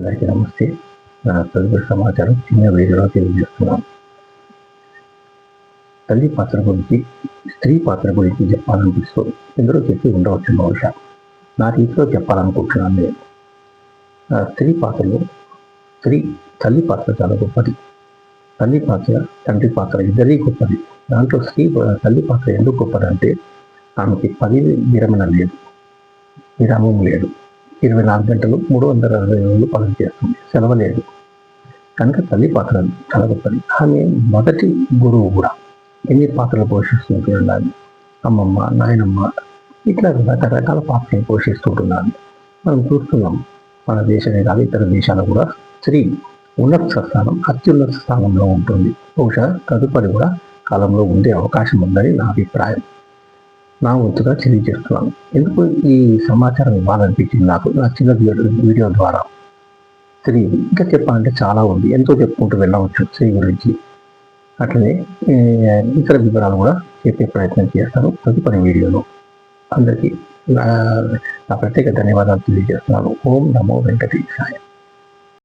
అందరికీ నమస్తే. తదుపరి సమాచారం చిన్న వీడియోలో తెలియజేస్తున్నాను. తల్లి పాత్ర గురించి, స్త్రీ పాత్ర గురించి చెప్పాలనిపిస్తుంది. ఇందులో చెప్పి ఉండవచ్చు బహుశా. నా రీతిలో చెప్పాలనుకుంటున్నాను నేను. స్త్రీ పాత్రలో తల్లి పాత్ర చాలా గొప్పది. తల్లి పాత్ర, తండ్రి పాత్ర ఇద్దరి గొప్పది. దాంట్లో తల్లి పాత్ర ఎందుకు గొప్పదంటే ఆమెకి పదవి విరమణ లేదు, విరామం లేదు. 24 గంటలు 360 రోజులు పనులు చేస్తుంది, సెలవు లేదు. కనుక తల్లి పాత్ర చాలా గొప్పది. ఆమె మొదటి గురువు కూడా. ఎన్ని పాత్రలు పోషిస్తుంటూ ఉండాలి. అమ్మమ్మ, నాయనమ్మ, ఇట్లా రకరకాల పాత్రలు పోషిస్తుంటున్నాను. మనం చూస్తున్నాం. మన దేశమే కాదు ఇతర దేశాలు కూడా స్త్రీ అత్యున్నత స్థానంలో ఉంటుంది. బహుశా తదుపరి కూడా కాలంలో ఉండే అవకాశం ఉందని నా అభిప్రాయం. నా వంతుగా తెలియజేస్తున్నాను. ఎందుకు ఈ సమాచారం ఇవ్వాలనిపించింది నాకు నా చిన్న వీడియో ద్వారా. స్త్రీ ఇంకా చెప్పాలంటే చాలా ఉంది, ఎంతో చెప్పుకుంటూ వెళ్ళవచ్చు స్త్రీ గురించి. అట్లనే ఇతర వివరాలు కూడా చెప్పే ప్రయత్నం చేస్తాను తదుపరి వీడియోలో. అందరికీ నా ప్రత్యేక ధన్యవాదాలు తెలియజేస్తున్నాను. ఓం నమో వెంకటేశాయ.